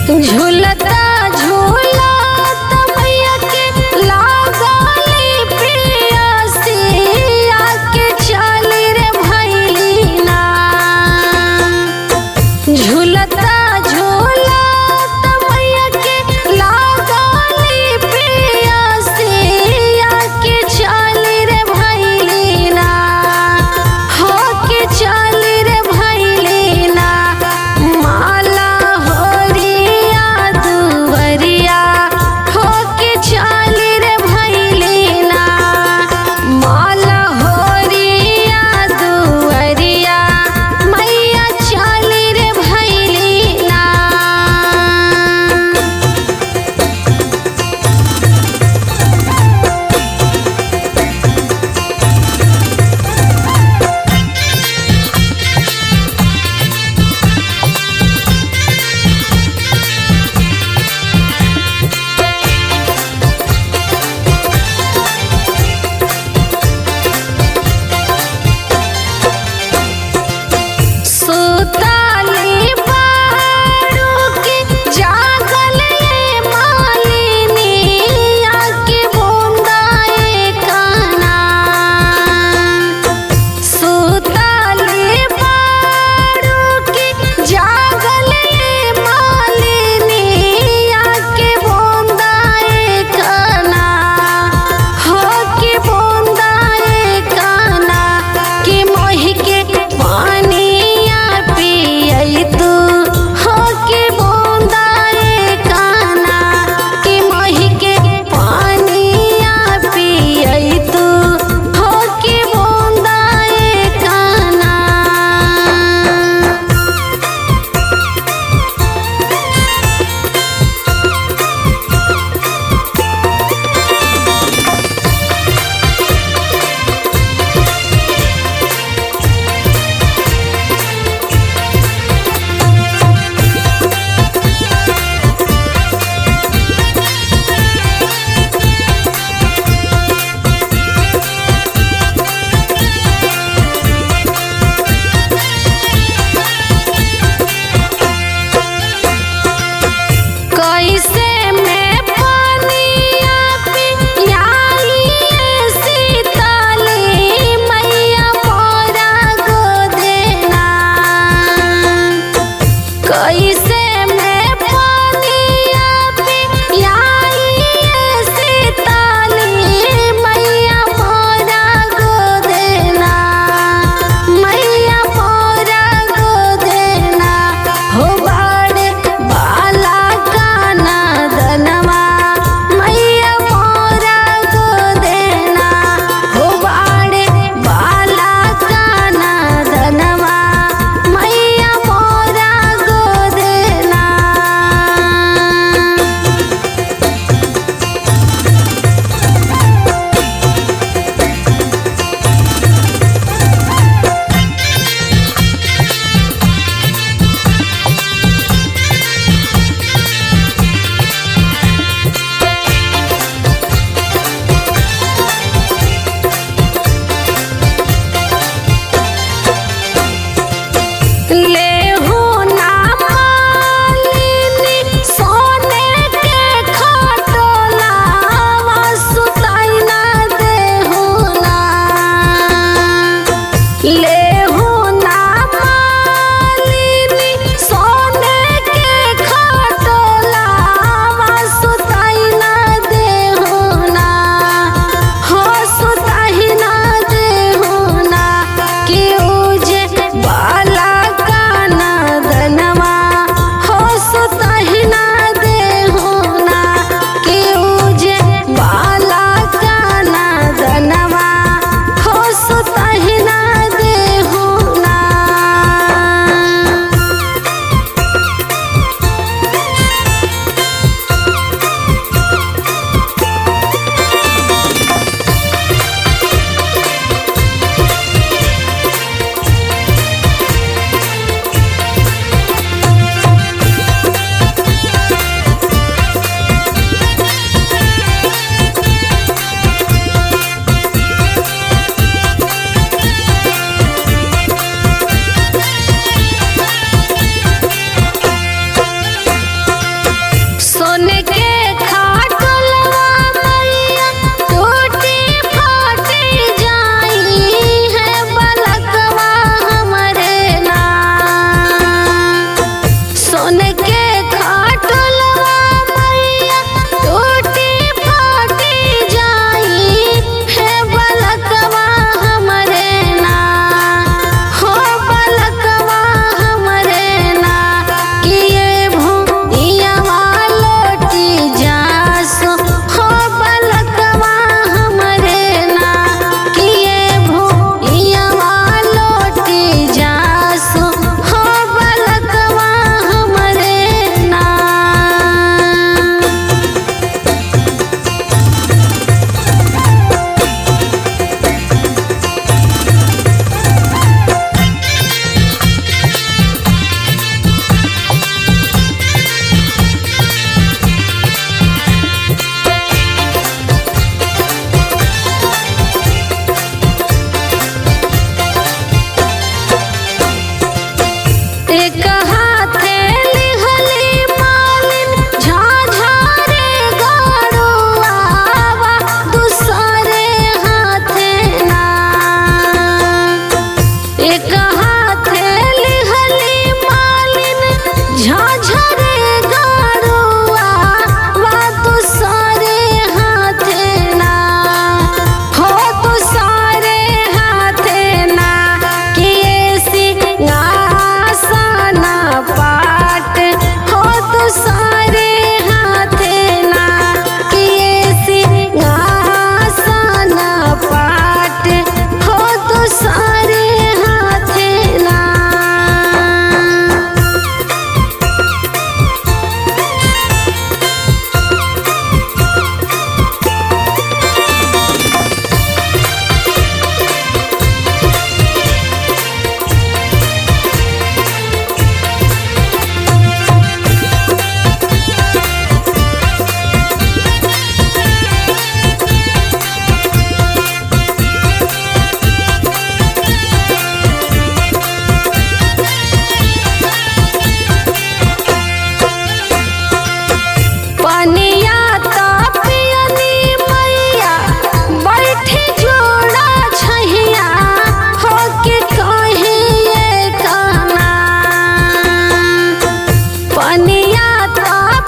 झूलता झूलता मैया के लागली पियासिया के चली रे भैलीना। झूलता झूलता मैया के लागली पियासिया के चली रे भैलीना। हो के चली रे भैलीना। माला होरिया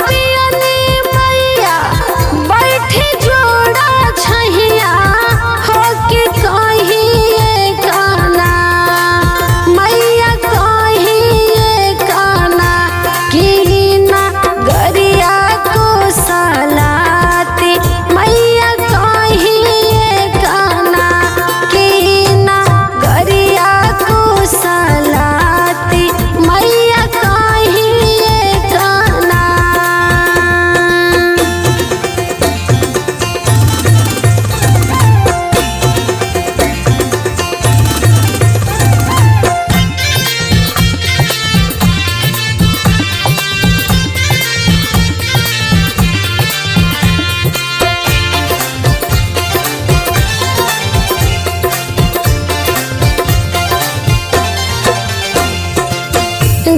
पियनी मैया बैठी जोड़ा छैया हो के कहिए गाना मैया कहिए गाना कि ना गरिया को सलाती मैया कहिए गाना कि ना गरिया को सलाती मैया कहिए गाना।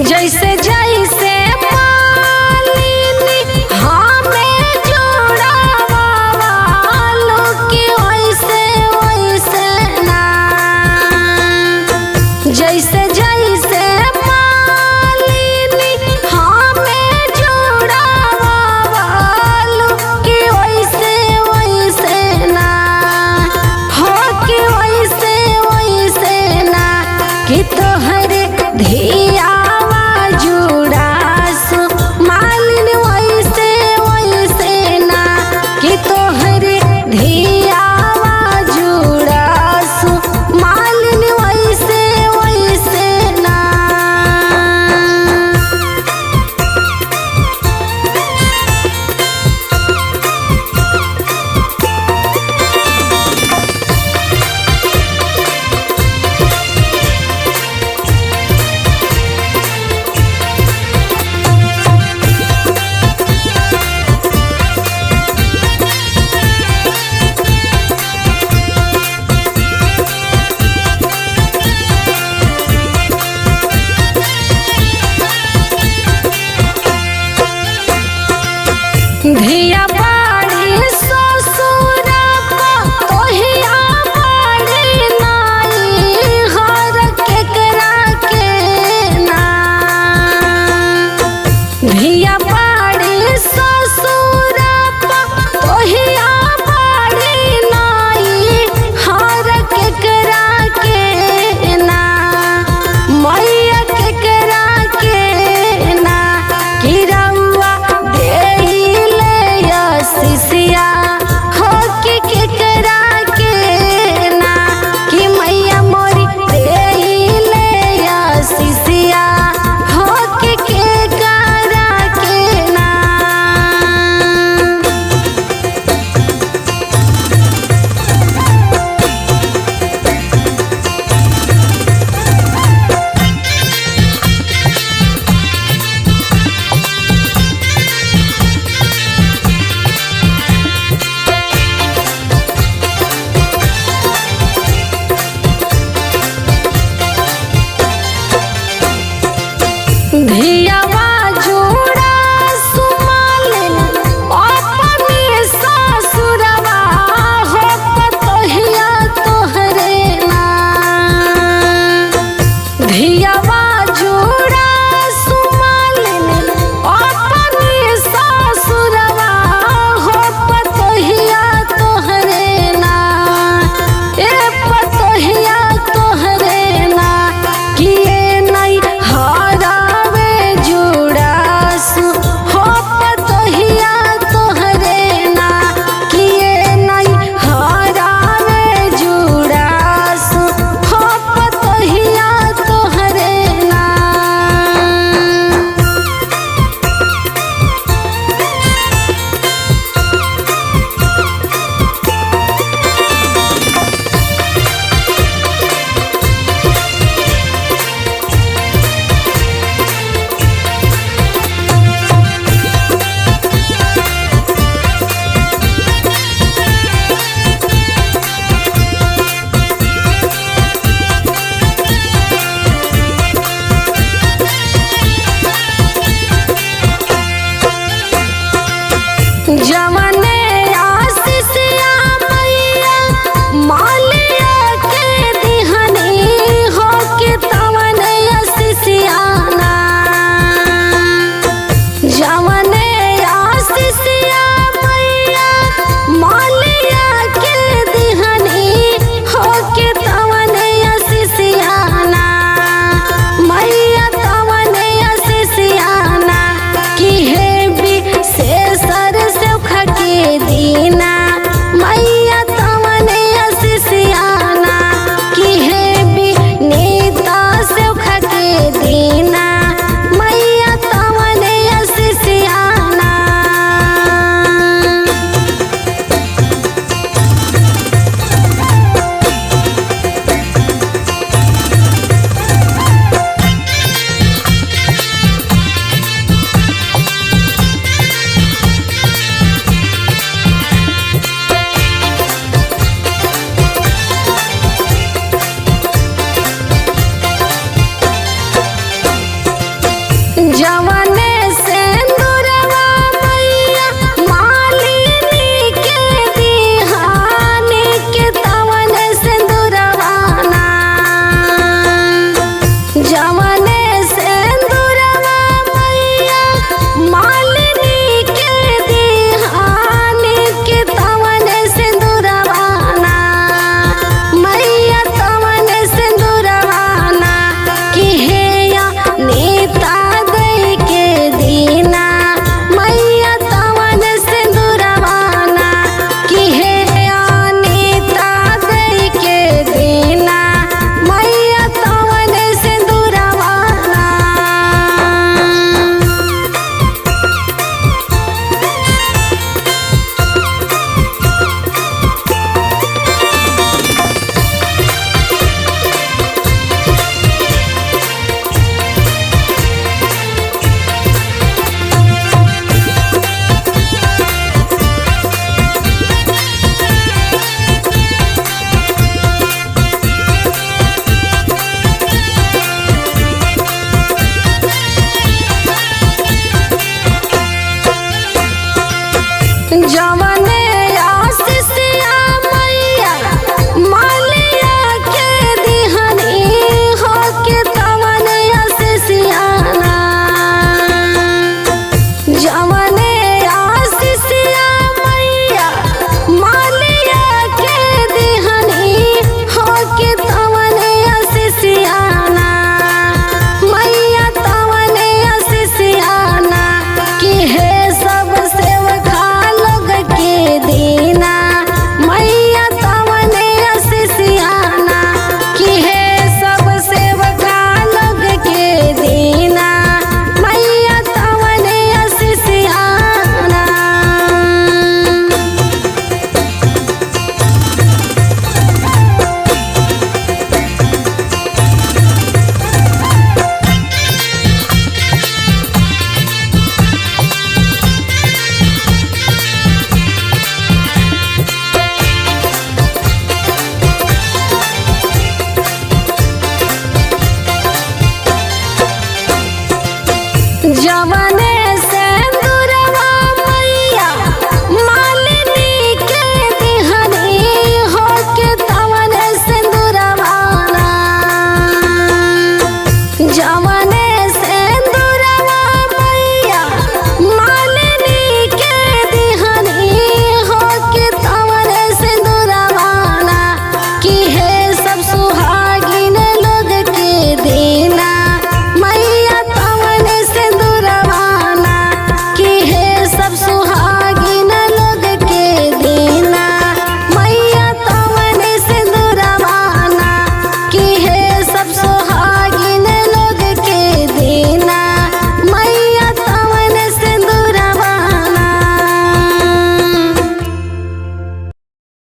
जैसे जैसे मालिनी हमें जोड़ावा वालों की वैसे वैसे ना जैसे जैसे मालिनी हमें जोड़ावा वालों की वैसे वैसे ना हो कि वैसे वैसे ना कि तोहरे धिया मालिन वैसे वैसे ना कि तोहरे धियावा जुड़ासु मालिन वैसे वैसे ना। धिया बाड़ी ससुरा तोहिया बाड़ी नाई हर केकरा के ना धिया बाड़ी ससुरा तोहिया बाड़ी नाई हर केकरा के ना मैया केकरा के ना कि रउआ सिसिया हो के केकरा के ना कि मैया मोरी देले या सिसिया हो के केकरा के ना। धियावा जोड़ा सुमालिन अपनी ससुरवा हो पतोहिया तोहरे ना धियावा जोड़ा सुमालिन अपनी ससुरवा हो पतोहिया तोहरे ना ए पतोहिया तोहरे ना कि नहीं हरावे जुड़ासु हो पतोहिया तोहरे ना कि नहीं हरावे जुड़ासु हो पतोहिया तोहरे ना। जवने आशीषिया मैया मालिया के दिहनी हो के तवने आशीषिया ना जवने जवने आशीष